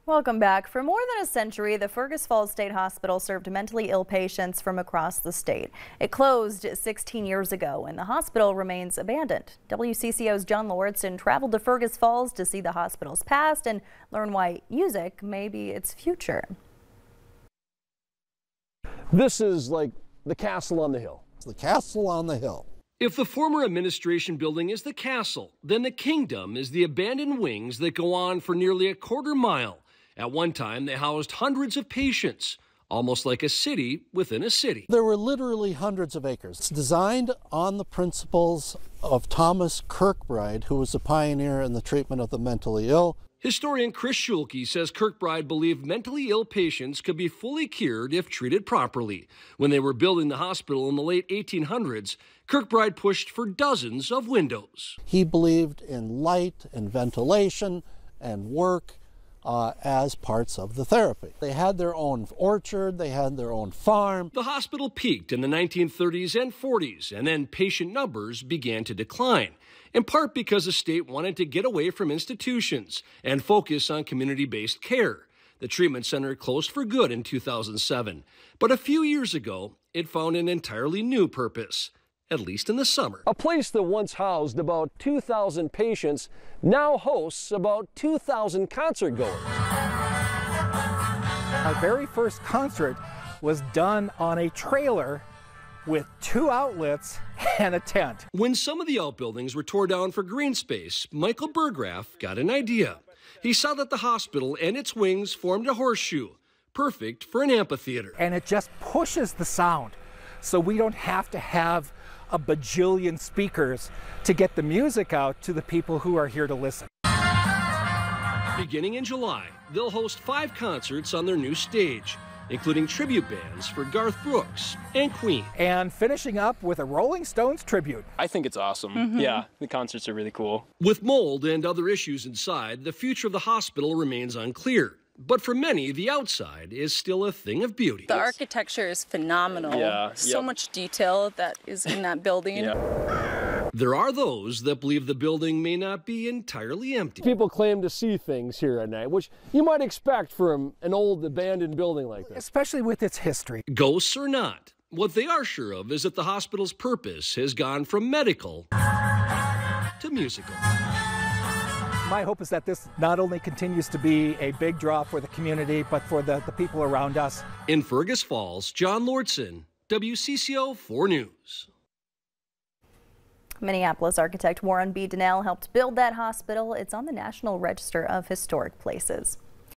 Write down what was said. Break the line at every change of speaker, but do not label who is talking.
Welcome back. For more than a century, the Fergus Falls State Hospital served mentally ill patients from across the state. It closed 16 years ago, and the hospital remains abandoned. WCCO's John Lauritsen traveled to Fergus Falls to see the hospital's past and learn why music may be its future.
This is like the castle on the hill.
It's the castle on the hill.
If the former administration building is the castle, then the kingdom is the abandoned wings that go on for nearly a quarter-mile. At one time, they housed hundreds of patients, almost like a city within a city.
There were literally hundreds of acres. It's designed on the principles of Thomas Kirkbride, who was a pioneer in the treatment of the mentally ill.
Historian Chris Schulke says Kirkbride believed mentally ill patients could be fully cured if treated properly. When they were building the hospital in the late 1800s, Kirkbride pushed for dozens of windows.
He believed in light and ventilation and work as parts of the therapy. They had their own orchard, they had their own farm.
The hospital peaked in the 1930s and 40s, and then patient numbers began to decline, in part because the state wanted to get away from institutions and focus on community-based care. The treatment center closed for good in 2007, but a few years ago, it found an entirely new purpose, at least in the summer.
A place that once housed about 2,000 patients now hosts about 2,000 concert goers.
Our very first concert was done on a trailer with 2 outlets and a tent.
When some of the outbuildings were torn down for green space, Michael Burgraff got an idea. He saw that the hospital and its wings formed a horseshoe, perfect for an amphitheater.
And it just pushes the sound, so we don't have to have a bajillion speakers to get the music out to the people who are here to listen.
Beginning in July, they'll host 5 concerts on their new stage, including tribute bands for Garth Brooks and Queen.
And finishing up with a Rolling Stones tribute.
I think it's awesome. Yeah, the concerts are really cool.
With mold and other issues inside, the future of the hospital remains unclear. But for many, the outside is still a thing of beauty.
The architecture is phenomenal.
Yeah,
so much detail that is in that building.
Yeah.
There are those that believe the building may not be entirely empty.
People claim to see things here at night, which you might expect from an old abandoned building like this.
Especially with its history.
Ghosts or not, what they are sure of is that the hospital's purpose has gone from medical to musical.
My hope is that this not only continues to be a big draw for the community, but for the people around us.
In Fergus Falls, John Lauritsen, WCCO 4 News.
Minneapolis architect Warren B. Donnell helped build that hospital. It's on the National Register of Historic Places.